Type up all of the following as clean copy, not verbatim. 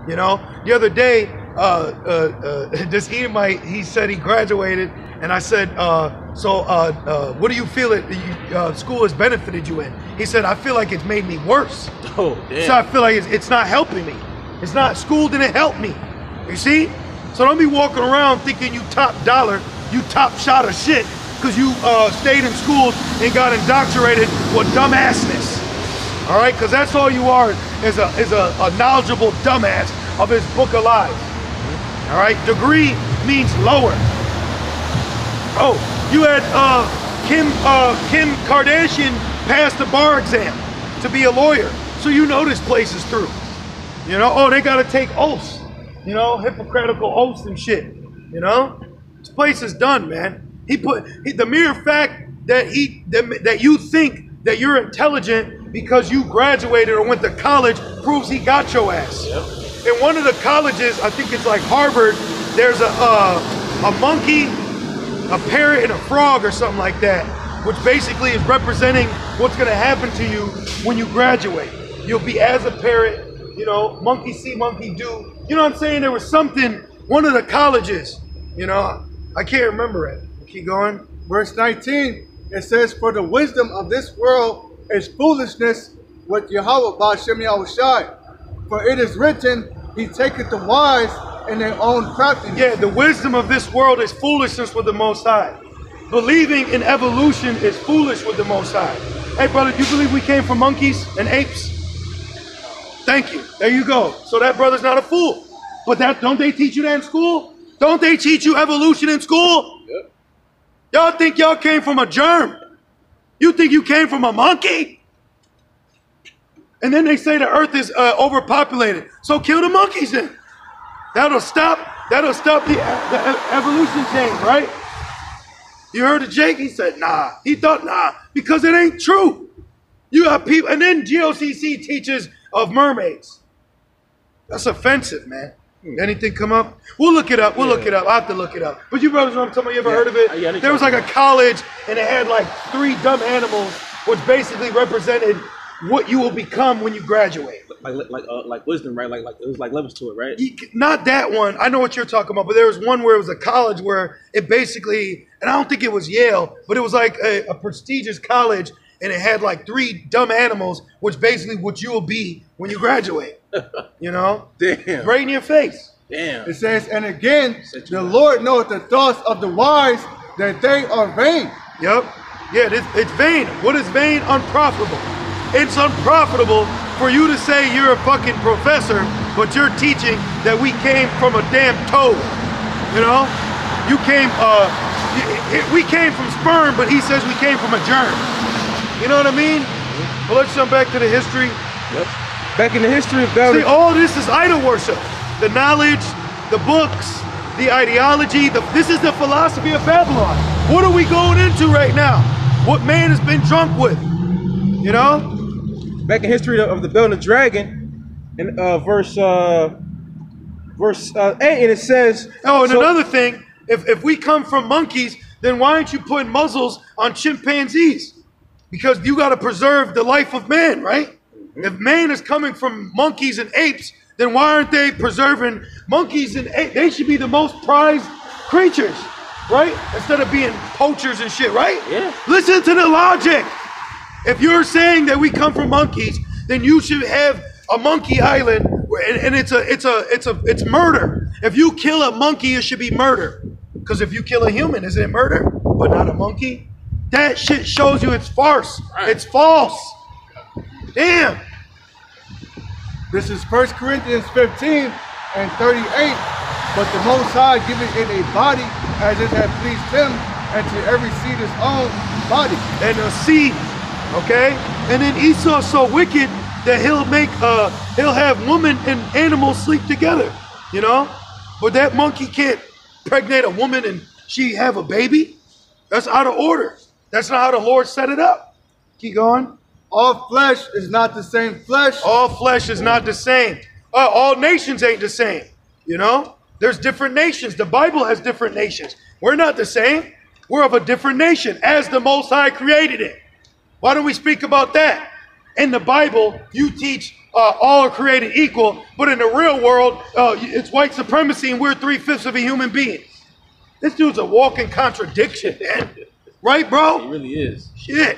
You know, the other day, this Edomite, he said he graduated, and I said, what do you feel that school has benefited you in? He said, I feel like it's made me worse. Oh, damn. So I feel like it's not helping me. It's not, school didn't help me. You see? So don't be walking around thinking you top dollar, you top shot of shit, because you stayed in school and got indoctrinated with dumbassness. All right, because that's all you are, is a knowledgeable dumbass of his book of lies. All right, degree means lower. Oh, you had Kim Kardashian passed the bar exam to be a lawyer, so you know this place is through. You know, oh, they got to take oaths, you know, hypocritical oaths and shit. You know, this place is done, man. The mere fact that that you think that you're intelligent because you graduated or went to college proves he got your ass. Yep. In one of the colleges, I think it's like Harvard, there's a monkey, a parrot, and a frog or something like that, which basically is representing what's gonna happen to you when you graduate. You'll be as a parrot, you know, monkey see, monkey do. You know what I'm saying? There was something, one of the colleges, you know, I can't remember it. Keep going. Verse 19, it says, for the wisdom of this world is foolishness with Yahweh Ba'Shem Yahushai. For it is written, he taketh the wise in their own craftiness. Yeah, the wisdom of this world is foolishness with the Most High. Believing in evolution is foolish with the Most High. Hey, brother, do you believe we came from monkeys and apes? Thank you. There you go. So that brother's not a fool. But don't they teach you that in school? Don't they teach you evolution in school? Yep. Y'all think y'all came from a germ? You think you came from a monkey? And then they say the earth is overpopulated. So kill the monkeys then. That'll stop the evolution change, right? You heard of Jake? He said, nah. He thought, nah, because it ain't true. You got people, and then GOCC teaches of mermaids. That's offensive, man. Anything come up? We'll look it up. We'll look it up. I'll have to look it up. But you brothers know what I'm talking about? You ever heard of it? There was like a college, and it had like 3 dumb animals, which basically represented what you will become when you graduate. Like wisdom, right? Like it was like levels to it, right? Not that one. I know what you're talking about, but there was one where it was a college where it basically, and I don't think it was Yale, but it was like a prestigious college, and it had like 3 dumb animals, which basically what you will be when you graduate. You know? Damn. Right in your face. Damn. It says, and again, the Lord knoweth the thoughts of the wise, that they are vain. Yep. Yeah, it's vain. What is vain? Unprofitable. It's unprofitable for you to say you're a fucking professor, but you're teaching that we came from a damn toad. You know? We came from sperm, but he says we came from a germ. You know what I mean? Well, let's jump back to the history. Yep. Back in the history of Babylon. See, all this is idol worship. The knowledge, the books, the ideology. This is the philosophy of Babylon. What are we going into right now? What man has been drunk with? You know? Back in history of the Building of the Dragon, in verse 8, and it says... Oh, and another thing, if we come from monkeys, then why aren't you putting muzzles on chimpanzees? Because you got to preserve the life of man, right? If man is coming from monkeys and apes, then why aren't they preserving monkeys and apes? They should be the most prized creatures, right? Instead of being poachers and shit, right? Yeah. Listen to the logic. If you're saying that we come from monkeys, then you should have a monkey island, and it's murder. If you kill a monkey, it should be murder. Because if you kill a human, isn't it murder? But not a monkey? That shit shows you it's farce. It's false. Damn. This is 1 Corinthians 15 and 38. But the Most High giveth it a body as it hath pleased him, and to every seed his own body. And a seed, okay? And then Esau's so wicked that he'll have woman and animals sleep together, you know? But that monkey can't pregnate a woman and she have a baby. That's out of order. That's not how the Lord set it up. Keep going. All flesh is not the same flesh. All flesh is not the same. All nations ain't the same. You know? There's different nations. The Bible has different nations. We're not the same. We're of a different nation as the Most High created it. Why don't we speak about that? In the Bible, you teach all are created equal, but in the real world, it's white supremacy and we're 3/5 of a human being. This dude's a walking contradiction, man. Right, bro? He really is. Shit.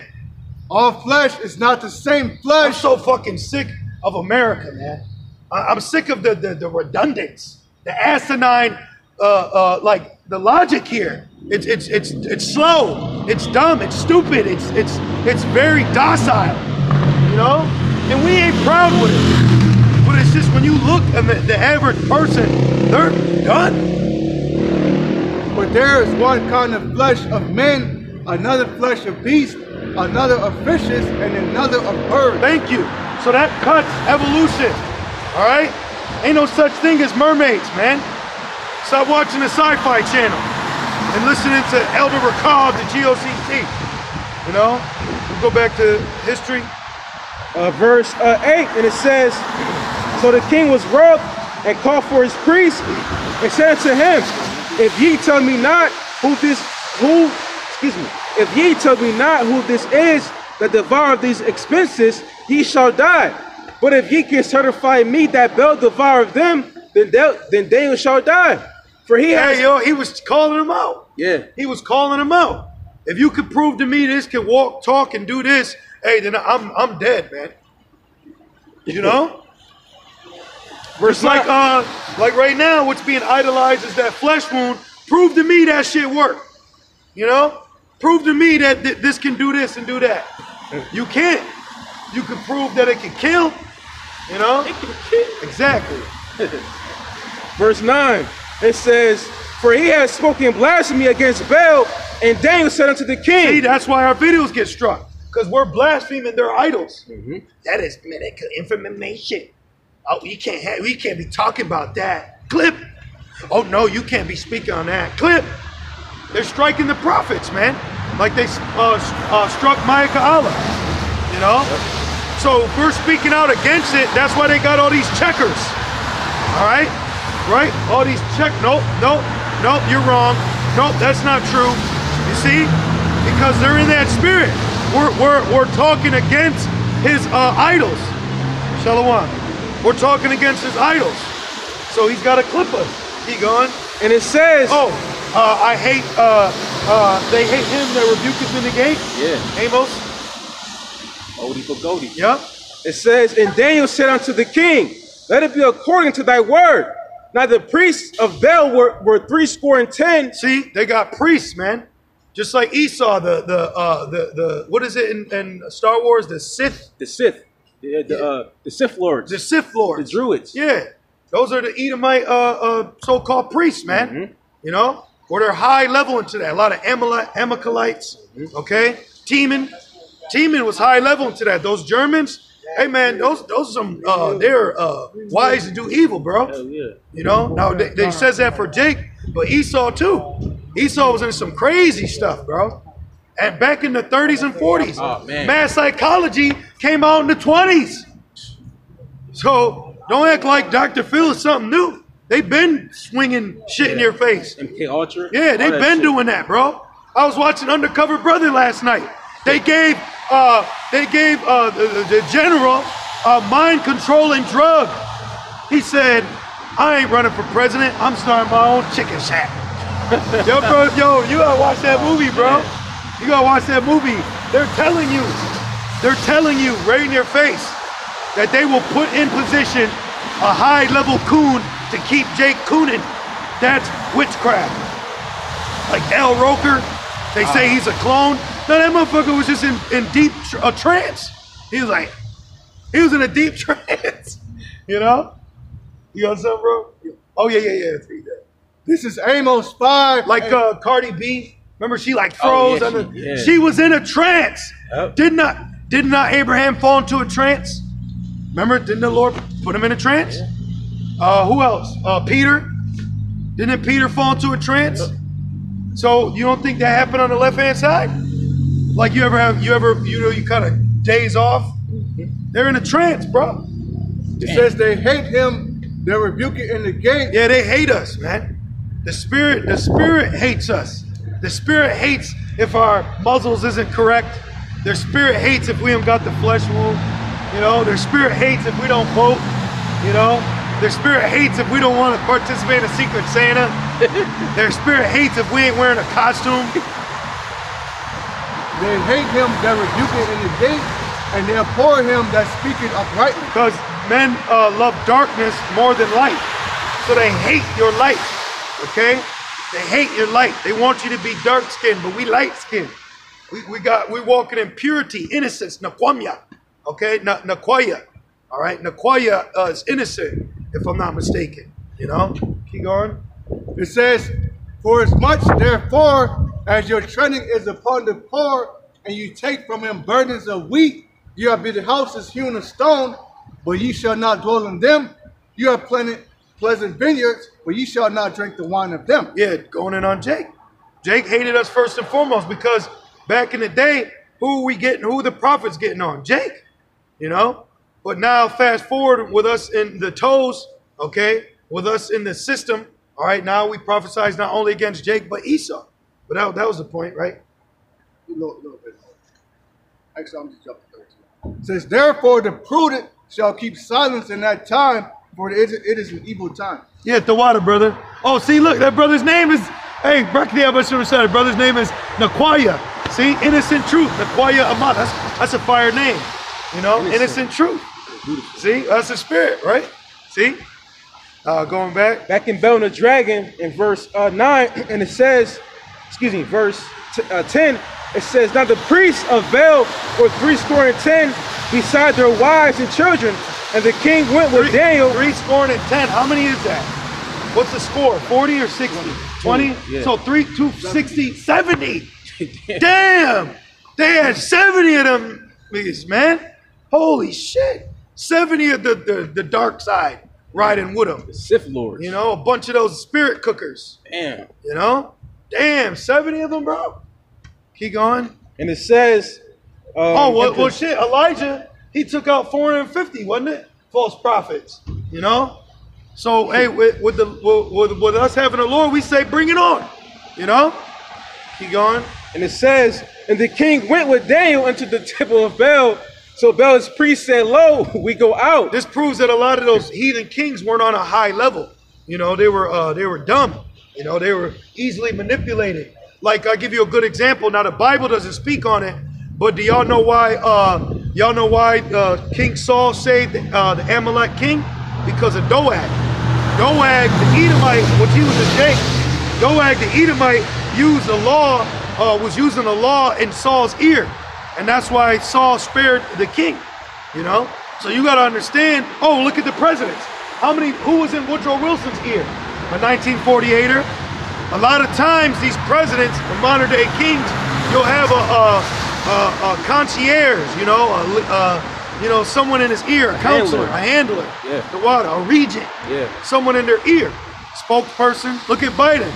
All flesh is not the same I'm flesh. so fucking sick of America, man. I'm sick of the redundance, the asinine, like the logic here. It's slow, it's dumb, it's stupid, it's very docile, you know. And we ain't proud with it. But it's just when you look at the average person, they're done. But there is one kind of flesh of men, another flesh of beasts, another of fishes, and another of birds. Thank you. So that cuts evolution. All right? Ain't no such thing as mermaids, man. Stop watching the Sci-Fi Channel and listening to Elder Ricard, the GOCT. You know? We'll go back to history. Verse 8, and it says, so the king was wroth and called for his priest and said to him, if ye tell me not if ye tell me not who this is that devour these expenses, ye shall die. But if ye can certify me that Bel devour them, then Daniel shall die. For he has... Hey, yo, he was calling him out. Yeah. He was calling him out. If you could prove to me this can walk, talk, and do this, hey, then I'm dead, man. You know? Verse like right now, what's being idolized is that flesh wound. Prove to me that shit work. You know? Prove to me that this can do this and do that. You can't. You can prove that it can kill. You know? It can kill. Exactly. Verse 9, it says, for he has spoken blasphemy against Baal, and Daniel said unto the king. See, that's why our videos get struck. Because we're blaspheming their idols. That is medical information. Oh, we can't be talking about that. Clip. Oh no, you can't be speaking on that. Clip. They're striking the prophets, man. Like they struck Micah Allah. You know? So if we're speaking out against it, that's why they got all these checkers. All right? Right? All these nope, you're wrong. Nope, that's not true. You see? Because they're in that spirit. We're talking against his idols. Shalom. We're talking against his idols. So he's got to clip us. Keep going. And it says, I hate, they hate him that rebuketh in the gate. Yeah. Amos. Odie for Goldie. Yep. It says, and Daniel said unto the king, let it be according to thy word. Now the priests of Baal were 70. See, they got priests, man. Just like Esau, the what is it in Star Wars? The Sith. The Sith. The Sith Lords. The Sith Lords. The Druids. Yeah. Those are the Edomite so-called priests, man. You know? Or they're high level into that. A lot of Amalekites. Okay? Teeman was high level into that. Those Germans, hey man, those are some they're wise to do evil, bro. Hell yeah. You know? Now they says that for Jake, but Esau too. Esau was in some crazy stuff, bro. And back in the 30s and 40s. Oh, man. Mass psychology came out in the 20s. So don't act like Dr. Phil is something new. They've been swinging shit in your face. MK Ultra. Yeah, they've been doing that, bro. I was watching Undercover Brother last night. They gave the general a mind-controlling drug. He said, I ain't running for president. I'm starting my own chicken shack. Yo, bro, you gotta watch that movie, bro. You gotta watch that movie. They're telling you right in your face that they will put in position a high-level coon to keep Jake cooning. That's witchcraft. Like Al Roker, they say he's a clone. No, that motherfucker was just in deep trance. He was in a deep trance. You know? You got something, bro? Oh, yeah. Let's read that. This is Amos 5. Like Cardi B. Remember, she like froze. She was in a trance. Yep. Did not Abraham fall into a trance? Remember, didn't the Lord put him in a trance? Yeah. Who else? Peter. Didn't Peter fall into a trance? So you don't think that happened on the left-hand side? Like you kind of daze off? They're in a trance, bro. It says they hate him, they're rebuking in the gate. Yeah, they hate us, man. The spirit hates us. The spirit hates if our muzzles isn't correct. Their spirit hates if we haven't got the flesh wound. You know, their spirit hates if we don't vote. You know, their spirit hates if we don't want to participate in Secret Santa. Their spirit hates if we ain't wearing a costume. They hate him that rebuketh in the gate, and they abhor him that speaketh uprightly. Because men love darkness more than light. So they hate your light, okay? They hate your light. They want you to be dark-skinned, but we light-skinned. We're walking in purity, innocence, nakwamya, okay? Nakwaya, all right? Nakwaya is innocent, if I'm not mistaken, you know? Keep going. It says, for as much therefore as your treading is upon the poor, and you take from him burdens of wheat, you have built houses hewn of stone, but ye shall not dwell in them. You have pleasant vineyards, but ye shall not drink the wine of them. Yeah, going in on Jake. Jake hated us first and foremost because back in the day, who the prophets getting on? Jake, you know? But now fast forward with us in the toes, okay? With us in the system, all right, now we prophesize not only against Jake, but Esau. But that was the point, right? A little bit. Actually, I'm just jumping. It says, therefore the prudent shall keep silence in that time, for it is an evil time. Yeah, the water, brother. Oh, see, look, that brother's name is, hey, the brother's name is Nakwaya. See, innocent truth, Nakwaya Ahmad. That's a fire name, you know, innocent truth. See, that's the spirit, right? See, going back. Back in Bel and the Dragon in verse 9, and it says, verse 10, it says, now the priests of Bel were 70, beside their wives and children, and the king went with Daniel. 70. How many is that? What's the score? 40 or 60? 20? Yeah. So 260, 70. Damn! They had 70 of them niggas, man. Holy shit. 70 of the dark side riding with them. The Sith Lords. You know, a bunch of those spirit cookers. Damn. You know? Damn, 70 of them, bro. Keep going. And it says... well, shit, Elijah, he took out 450, wasn't it? False prophets, you know? So, hey, with us having the Lord, we say, bring it on, you know? Keep going. And it says, and the king went with Daniel into the temple of Bel. So Bel's priest said, lo, we go out. This proves that a lot of those heathen kings weren't on a high level. You know, they were dumb. You know, they were easily manipulated. Like, I'll give you a good example. Now, the Bible doesn't speak on it, but do y'all know why King Saul saved the Amalek king? Because of Doeg. Doeg, the Edomite, which he was a Jake, Doeg, the Edomite, was using the law in Saul's ear. And that's why Saul spared the king, you know? So you got to understand, oh, look at the presidents. Who was in Woodrow Wilson's ear? A 1948er? A lot of times these presidents, the modern day kings, you'll have a concierge, you know, someone in his ear, a counselor, a handler, the water, a regent, someone in their ear, spokesperson. Look at Biden.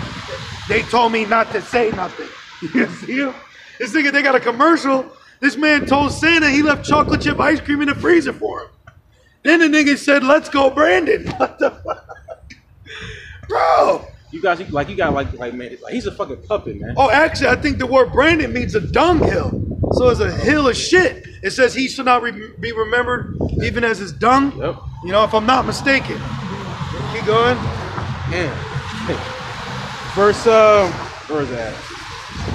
They told me not to say nothing. You see him? This nigga, they got a commercial. This man told Santa he left chocolate chip ice cream in the freezer for him. Then the nigga said, let's go, Brandon. What the fuck? Bro. You got man, he's a fucking puppet, man. Oh, actually, I think the word Brandon means a dunghill. So it's a hill of shit. It says he should not be remembered even as his dung. Yep. You know, if I'm not mistaken. Keep going. Yeah. Verse, where is that?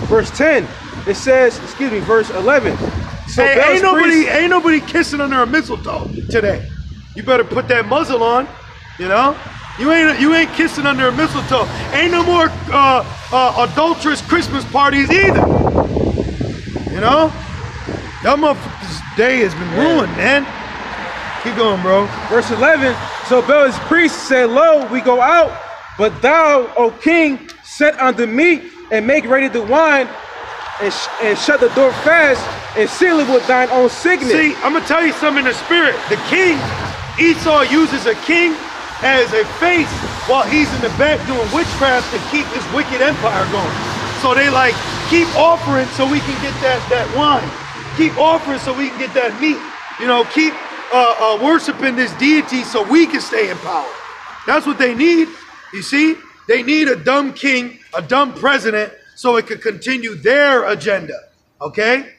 Verse 10. It says, verse 11. So hey, ain't nobody kissing under a mistletoe today. You better put that muzzle on, you know? You ain't kissing under a mistletoe. Ain't no more adulterous Christmas parties either. You know? That motherfucker's day has been ruined, man. Keep going, bro. Verse 11. So Bel's priest said, lo, we go out, but thou, O king, set unto meat and make ready the wine and shut the door fast and seal it with thine own signet. See, I'm going to tell you something in the spirit. The king, Esau uses a king as a face while he's in the back doing witchcraft to keep his wicked empire going. So they like, keep offering so we can get that wine. Keep offering so we can get that meat. You know, keep worshiping this deity so we can stay in power. That's what they need. You see, they need a dumb king, a dumb president, so it could continue their agenda. Okay?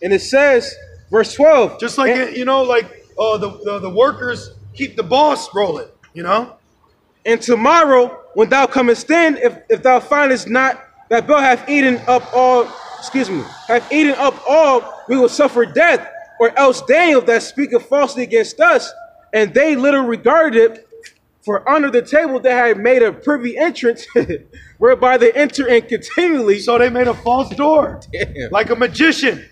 And it says, Verse 12. Just like, the workers keep the boss rolling, you know? And tomorrow, when thou comest in, if thou findest not that Bel hath eaten up all, we will suffer death. Or else Daniel that speaketh falsely against us, and they little regarded it, for under the table they had made a privy entrance, whereby they enter in continually. So they made a false door. Damn. Like a magician.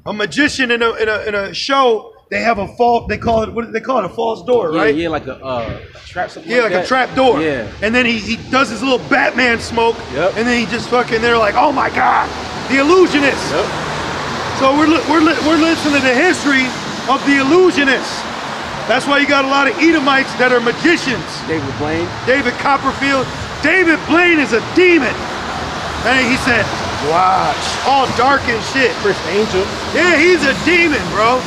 A magician in a show, they have a false, they call it, what do they call it? A false door, right? Yeah, like a trap, something like a trap door. Yeah. And then he does his little Batman smoke. Yep. And then he just they're like, oh my God, the illusionist. Yep. So we're listening to the history of the illusionists. That's why you got a lot of Edomites that are magicians. David Blaine. David Copperfield. David Blaine is a demon. And he said, watch, all dark and shit. Chris Angel. Yeah, he's a demon, bro.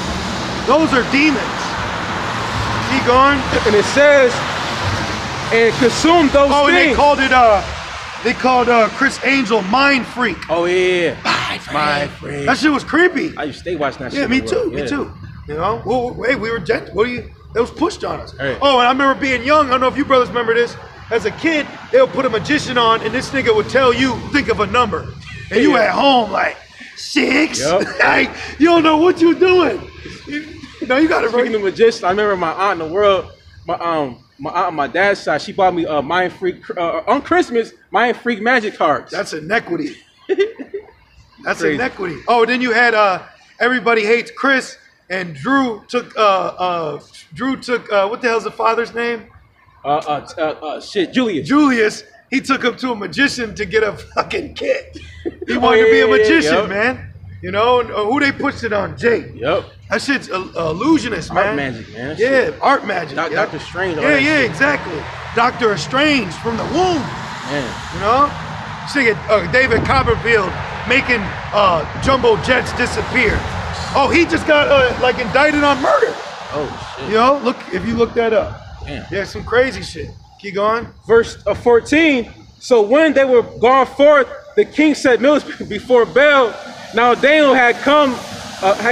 Those are demons. Keep going. And it says, and consume those things. And they called Chris Angel Mind Freak. Oh yeah. Mind Freak. That shit was creepy. I used to stay watching that shit. Yeah, me too. You know? Well, hey, we were gentle. That was pushed on us. Hey. Oh, and I remember being young. I don't know if you brothers remember this. As a kid, they would put a magician on, and this nigga would tell you, think of a number. And you at home like, 6? Yep. Like, you don't know what you're doing. You got to Speaking of magicians, I remember my aunt in the world, my aunt on my dad's side, she bought me Mind Freak, on Christmas, Mind Freak magic cards. That's inequity. That's inequity. Oh, then you had Everybody Hates Chris, and Drew took what the hell's the father's name? Julius. Julius, he took him to a magician to get a fucking kit. He wanted to be a magician, man. You know, and, who they pushed it on? Jay. Yep. That shit's illusionist, man. Art magic, man. Yeah, art magic. Dr. Strange. Yeah, exactly. Dr. Strange from the womb. Man. You know? David Copperfield making jumbo jets disappear. Oh, he just got indicted on murder. Oh shit. You know, if you look that up. Damn. Yeah, some crazy shit. Keep going. Verse 14. So when they were gone forth, the king set meals before Bel. Now Daniel had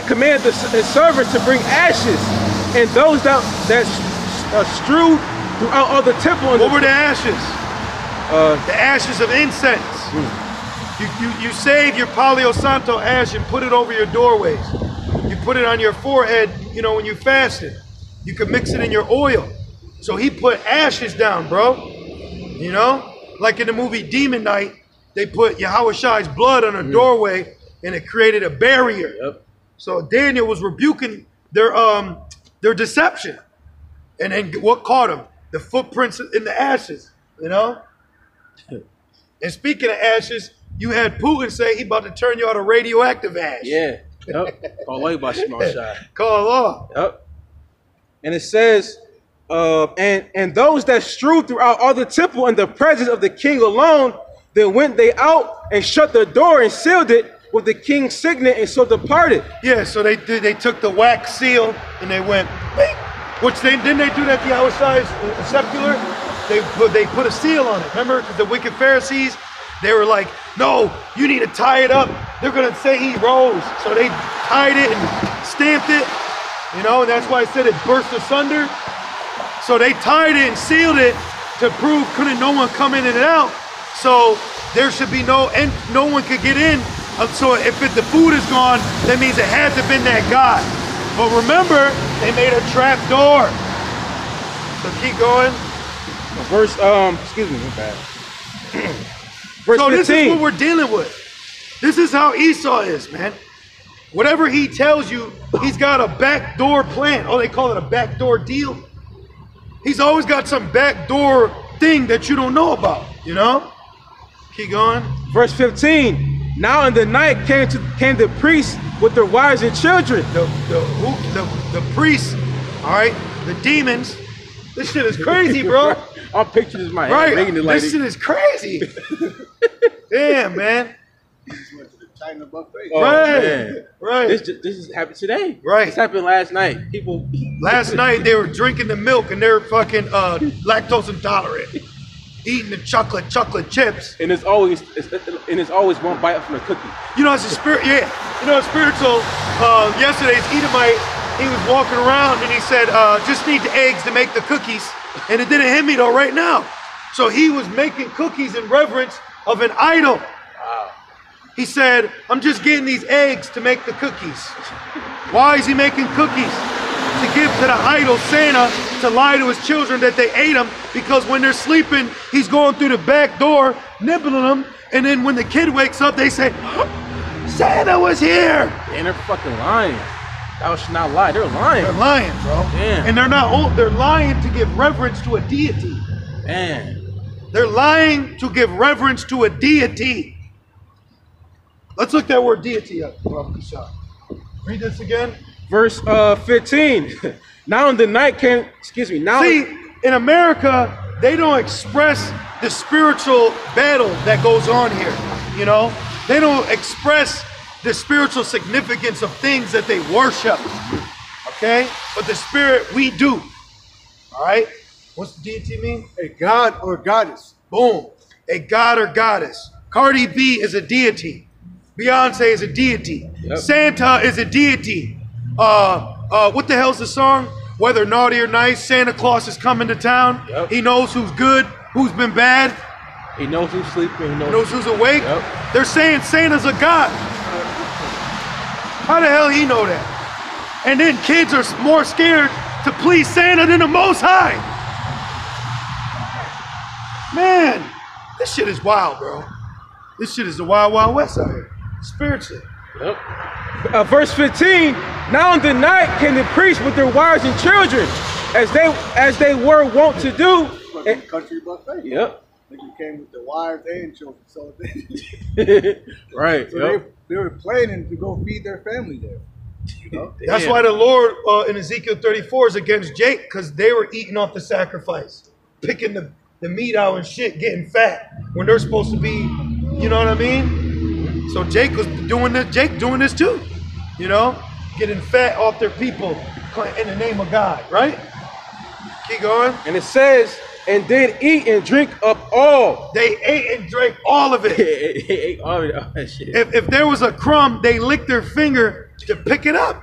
commanded his servants to bring ashes, and those that strewed throughout all the temple. What were the ashes? The ashes of incense. You save your Palo Santo ash and put it over your doorways. You put it on your forehead, when you fasted. You could mix it in your oil. So he put ashes down, bro. Like in the movie Demon Knight, they put Yahushai's blood on a doorway and it created a barrier. Yep. So Daniel was rebuking their deception. And then what caught him? The footprints in the ashes, And speaking of ashes, you had Putin say he about to turn you out of radioactive ash. Yeah. Yep. Call law by small shot. Call law. Yep. And it says, and those that strewed throughout all the temple in the presence of the king alone, then went they out and shut the door and sealed it with the king's signet, and so departed. Yeah, so they took the wax seal and they went, beep, which didn't they do that to Yahushai's scepter? They put a seal on it. Remember, because the wicked Pharisees, they were like, no, you need to tie it up. They're gonna say he rose. So they tied it and stamped it, and that's why I said it burst asunder. So they tied it and sealed it to prove couldn't no one come in and out. So there should be no one could get in. So if the food is gone, that means it had to have been that God. But remember, they made a trap door. So keep going. Verse, excuse me, my bad. Verse so 15. This is what we're dealing with. This is how Esau is, man. Whatever he tells you, he's got a backdoor plan. Oh, they call it a backdoor deal. He's always got some backdoor thing that you don't know about, Keep going. Verse 15. Now in the night came the priests with their wives and children. The priests, all right, the demons. This shit is crazy, bro. I'll picture this in my head. Right, making it like this shit is crazy. Damn, man. Oh, right, man. Right. This just happened today. Right. This happened last night. Last night they were drinking the milk and they're fucking lactose intolerant. eating the chocolate chips. And it's always one bite from the cookie. You know, it's a spirit. Yeah, you know, spiritual. Yesterday's Edomite, he was walking around and he said, "Just need the eggs to make the cookies," and it didn't hit me though right now. So he was making cookies in reverence of an idol. Wow. He said, "I'm just getting these eggs to make the cookies." Why is he making cookies? To give to the idol Santa to lie to his children that they ate them, because when they're sleeping, he's going through the back door, nibbling them, and then when the kid wakes up, they say, "Santa was here." And they're fucking lying. Thou should not lie. They're lying. They're lying, bro. Damn. And they're lying to give reverence to a deity. Man. They're lying to give reverence to a deity. Let's look that word deity up. Read this again. Verse 15. Now in the night came, now. See, in America, they don't express the spiritual battle that goes on here. You know, they don't express the spiritual significance of things that they worship. Okay? But the spirit, we do. All right? What's deity mean? A god or goddess. Boom. A god or goddess. Cardi B is a deity. Beyonce is a deity. Yep. Santa is a deity. What the hell's the song? Whether naughty or nice, Santa Claus is coming to town. Yep. He knows who's good, who's been bad. He knows who's sleeping. He knows who's awake. Yep. They're saying Santa's a god. How the hell he know that? And then kids are more scared to please Santa than the Most High. Man, this shit is wild, bro. This shit is the wild, wild west out here. Spiritually. Yep. Verse 15. Now in the night came the priests with their wives and children, as they were wont to do. And country buffet. Yep. They came with their wives and children. So right. So yep. they were planning to go feed their family there. You know? That's why the Lord in Ezekiel 34 is against Jake, because they were eating off the sacrifice, picking the meat out and shit, getting fat when they're supposed to be, you know what I mean? So Jake was doing this. Jake doing this too, you know, getting fat off their people in the name of God, right? Keep going. And it says, and did eat and drink up all. They ate and drank all of it. They ate all that shit. If there was a crumb, they licked their finger to pick it up.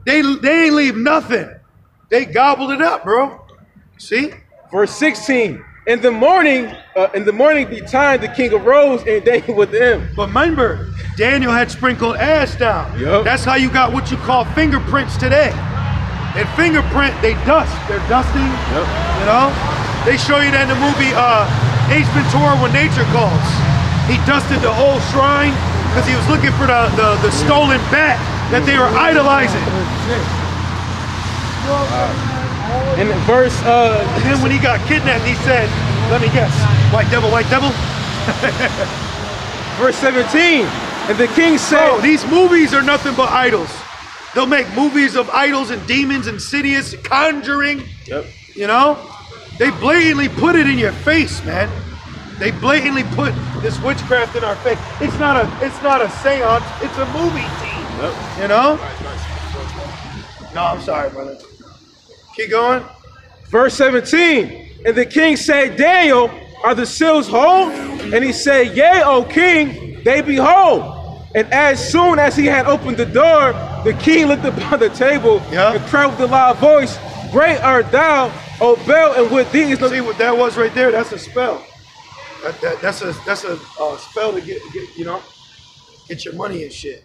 They ain't leave nothing. They gobbled it up, bro. See? Verse 16. In the morning betime the king arose and Daniel with him. But remember, Daniel had sprinkled ash down. Yep. That's how you got what you call fingerprints today. And fingerprint, they dust. They're dusting. Yep. You know? They show you that in the movie Ace Ventura When Nature Calls. He dusted the whole shrine because he was looking for the stolen bat that they were idolizing. And verse And then when he got kidnapped, he said, let me guess, white devil, white devil. verse 17. And the king said, "Oh, these movies are nothing but idols. They'll make movies of idols and demons, Insidious, Conjuring. Yep. You know, they blatantly put it in your face, man. They blatantly put this witchcraft in our face. It's not a seance. It's a movie team. Yep. You know? No, I'm sorry, brother. Keep going. Verse 17. And the king said, Daniel, are the seals whole? And he said, Yea, O king, they be whole. And as soon as he had opened the door, the king looked upon the table and cried with a loud voice, Great art thou, O Bel, and with thee is no... See what that was right there? That's a spell. That's a spell to get your money and shit.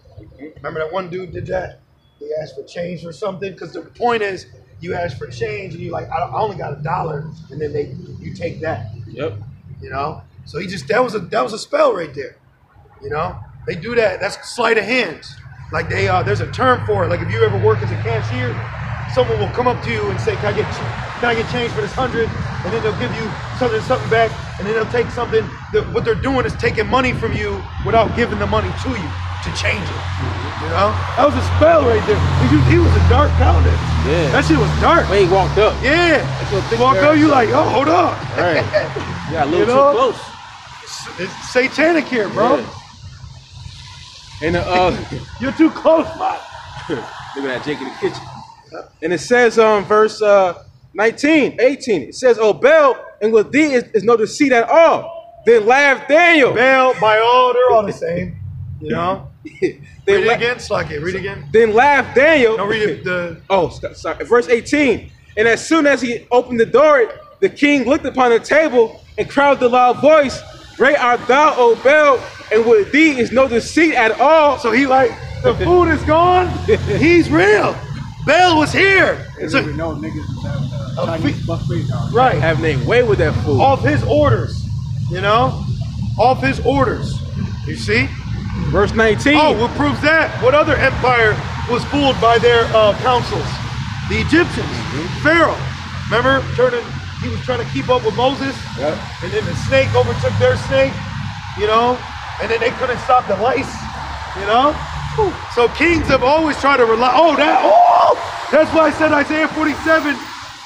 Remember that one dude did that? He asked for change or something. Because the point is, you ask for change and you're like, I only got $1, and then you take that. Yep. You know. So that was a spell right there. You know. They do that. That's sleight of hands. Like there's a term for it. Like if you ever work as a cashier, someone will come up to you and say, Can I get change for this 100? And then they'll give you something back, and then they'll take something. What they're doing is taking money from you without giving the money to you to change it. You know? That was a spell right there. He was a dark countenance. Yeah. That shit was dark. When he walked up. Yeah. He walked up, you like, oh, hold on. Right. You got a little too close. It's satanic here, bro. Yeah. And you're too close, man. Look at that Jake in the kitchen. And it says verse 18, it says, O Bel, and with thee is no deceit at all. Then laughed Daniel. Baal, Baal, they're all the same. You know? Read it again, Slaki. Read it again. Then laughed Daniel. No, read it. Sorry. Verse 18. And as soon as he opened the door, the king looked upon the table and cried with a loud voice, Great art thou, O Baal, and with thee is no deceit at all. So he like, the food is gone. He's real. Baal was here. So, no niggas Chinese buffet down. Right. Having their way with that food. Off his orders. You know? Off his orders. You see? Verse 19. Oh, what proves that? What other empire was fooled by their councils? The Egyptians. Pharaoh. Remember? He was trying to keep up with Moses. Yep. And then the snake overtook their snake. You know? And then they couldn't stop the lice. You know? So kings have always tried to rely. That's why I said Isaiah 47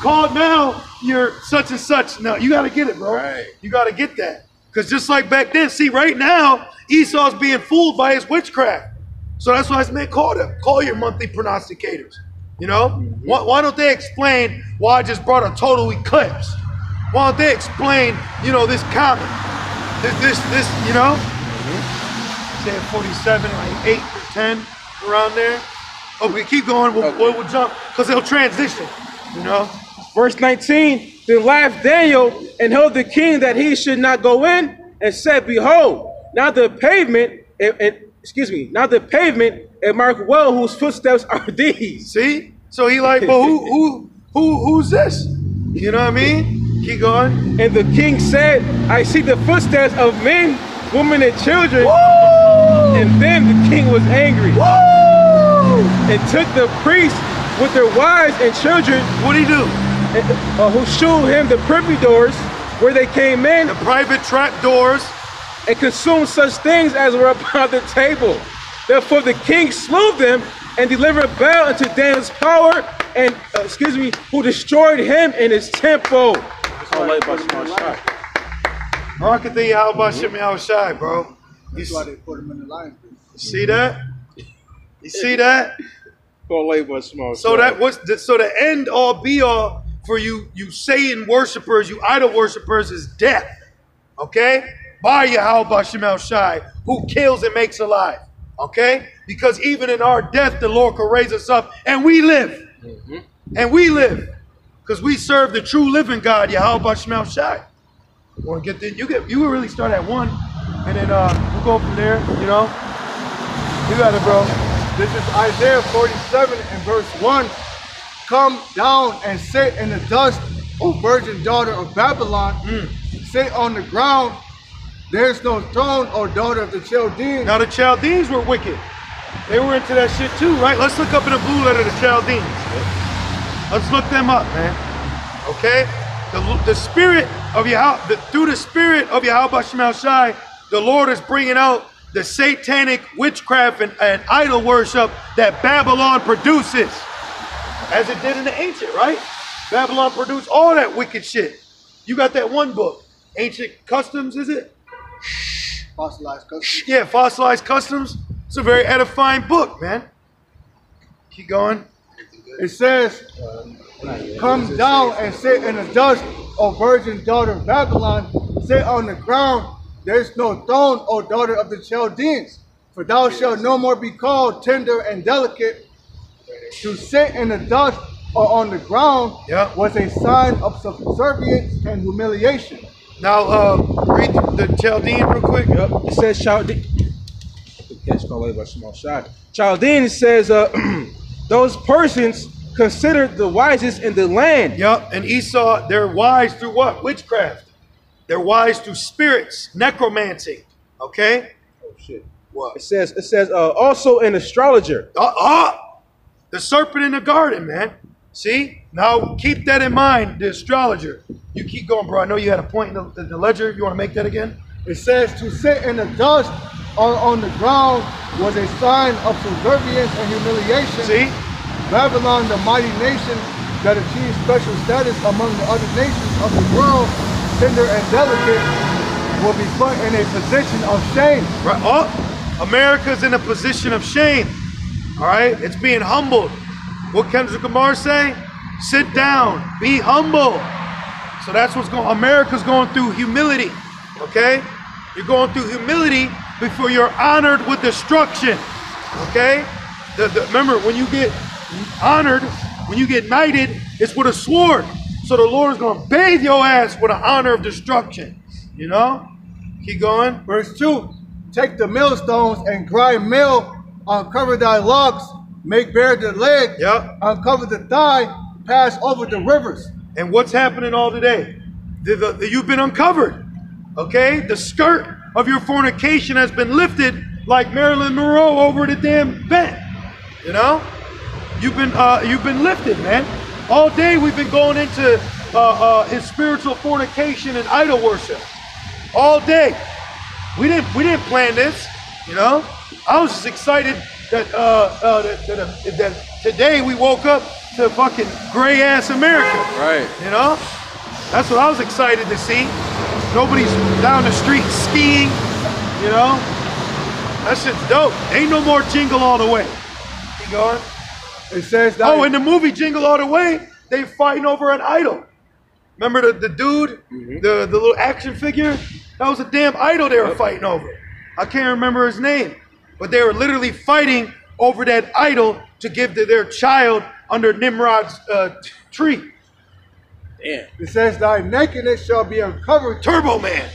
called now you're such and such. No, you got to get it, bro. Right. You got to get that. Because just like back then, see, right now, Esau's being fooled by his witchcraft. So that's why I said, man, call your monthly prognosticators. You know? Why don't they explain why I just brought a total eclipse? Why don't they explain, you know, this comet? This, you know? Say 47, like 8 or 10, around there. Oh, we keep going, we'll jump, because they'll transition, you know? Verse 19, then laughed Daniel and held the king that he should not go in, and said, Behold, now the pavement, and mark well whose footsteps are these. See? So he like, well, who's this? You know what I mean? Keep going. And the king said, I see the footsteps of men, women, and children. Woo! And then the king was angry. Woo! And took the priests with their wives and children. What'd he do? Who shewed him the privy doors where they came in. The private trap doors. And consumed such things as were upon the table. Therefore the king slew them and delivered Baal into Daniel's power, and who destroyed him in his temple. Barakatha Yahweh Shem Yahushai, bro. That's why they put him in the lion's den. You see that? You see that? So the end all be all for you Satan worshipers, you idol worshipers is death. Okay? By Yahweh Shem Yahushai, who kills and makes alive. Okay? Because even in our death, the Lord can raise us up and we live. And we live. Because we serve the true living God, Yahweh Shem Yahushai. Want to get this? You will really start at 1, and then we'll go from there, you know? You got it, bro. This is Isaiah 47 and verse 1. Come down and sit in the dust, O virgin daughter of Babylon. Sit on the ground. There's no throne, O daughter of the Chaldeans. Now the Chaldeans were wicked. They were into that shit too, right? Let's look up in the blue letter the Chaldeans. Let's look them up, man. Okay? The spirit of Yahweh, through the spirit of Yahweh Shem Yahushai, the Lord is bringing out the satanic witchcraft and idol worship that Babylon produces. As it did in the ancient, right? Babylon produced all that wicked shit. You got that one book, Ancient Customs, is it? Fossilized customs. Yeah, Fossilized Customs. It's a very edifying book, man. Keep going. It says, come down and sit in the dust, O virgin daughter of Babylon. Sit on the ground. There is no throne, O daughter of the Chaldeans. For thou shalt no more be called tender and delicate. To sit in the dust or on the ground was a sign of subservience and humiliation. Now, read the Chaldean real quick. It says Chaldean says those persons considered the wisest in the land. Yep, and Esau, they're wise through what? Witchcraft. They're wise through spirits, necromancy. Okay? Oh shit. What? It says also an astrologer. The serpent in the garden, man. See? Now keep that in mind, the astrologer. You keep going, bro. I know you had a point in the ledger. You want to make that again? It says to sit in the dust or on the ground was a sign of subservience and humiliation. See? Babylon, the mighty nation that achieved special status among the other nations of the world, tender and delicate, will be put in a position of shame. Right. America's in a position of shame. All right? It's being humbled. What Kendrick Lamar say? Sit down. Be humble. So that's what's going. America's going through humility. Okay, you're going through humility before you're honored with destruction. Okay, remember when you get honored, when you get knighted, it's with a sword. So the Lord is going to bathe your ass with an honor of destruction. You know? Keep going. Verse 2, take the millstones and grind meal, uncover thy locks, make bare the leg, uncover the thigh, pass over the rivers. And what's happening all today? You've been uncovered. Okay? The skirt of your fornication has been lifted like Marilyn Monroe over the damn bed. You know? You've been lifted, man. All day we've been going into his spiritual fornication and idol worship. All day. We didn't plan this, you know. I was just excited that today we woke up to fucking gray ass America. Right. You know? That's what I was excited to see. Nobody's down the street skiing, you know. That shit's dope. Ain't no more Jingle All the Way. Keep going. It says that. Oh, in the movie Jingle All the Way, they fighting over an idol. Remember the dude, the little action figure? That was a damn idol they were fighting over. I can't remember his name, but they were literally fighting over that idol to give to their child under Nimrod's tree. Damn. It says thy nakedness shall be uncovered. Turbo Man.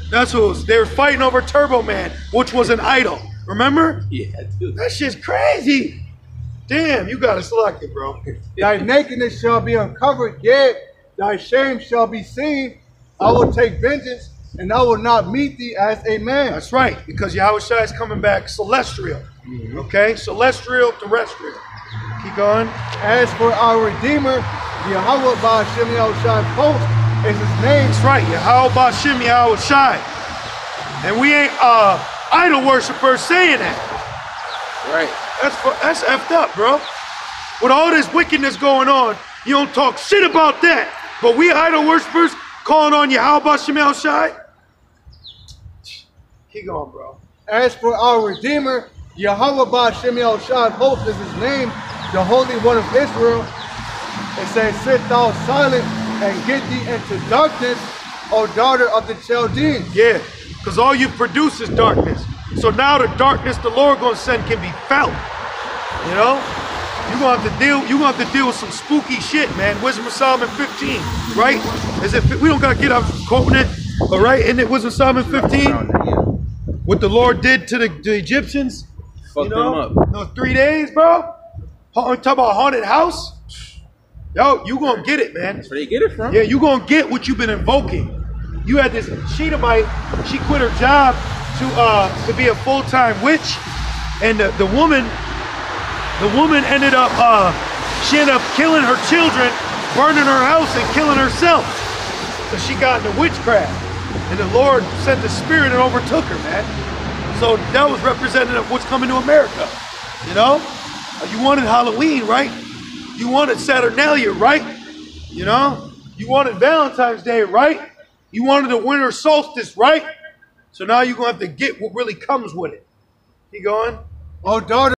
That's what it was. They were fighting over Turbo Man, which was an idol. Remember? Yeah, dude. That shit's crazy. Damn, you gotta select it, bro. Thy nakedness shall be uncovered, yet thy shame shall be seen. I will take vengeance, and I will not meet thee as a man. That's right, because Yahushua is coming back celestial. Okay? Celestial, terrestrial. Keep going. As for our Redeemer, Yahweh Ba'Shem Yahushua Post is his name. That's right, Yahweh Ba'Shem Yahushua. And we ain't idol worshipers saying that. Right. That's effed up, bro. With all this wickedness going on, you don't talk shit about that. But we idol worshipers calling on Yahweh Ba'Shem Yahushua. Keep going, bro. As for our Redeemer, Yahweh Ba'Shem Yahushua Post is his name, the Holy One of Israel. It says, sit thou silent and get thee into darkness, O daughter of the Chaldeans. Yeah, because all you produce is darkness. So now the darkness the Lord gonna send can be felt. You know? You're gonna have to deal with some spooky shit, man. Wisdom of Solomon 15, right? We don't gotta get up quoting it, all right? Isn't it Wisdom of Solomon 15? What the Lord did to the Egyptians? Fucked them up. No, 3 days, bro. Talk about haunted house. Yo, you gonna get it, man. That's where they get it from. Yeah, you gonna get what you've been invoking. You had this Shedamite, she quit her job to be a full-time witch, and the woman ended up killing her children, burning her house, and killing herself. So she got into witchcraft, and the Lord sent the spirit and overtook her, man. So that was representative of what's coming to America. You know, you wanted Halloween, right? You wanted Saturnalia, right? You know, you wanted Valentine's Day, right? You wanted the winter solstice, right? So now you're gonna have to get what really comes with it. Keep going. O daughter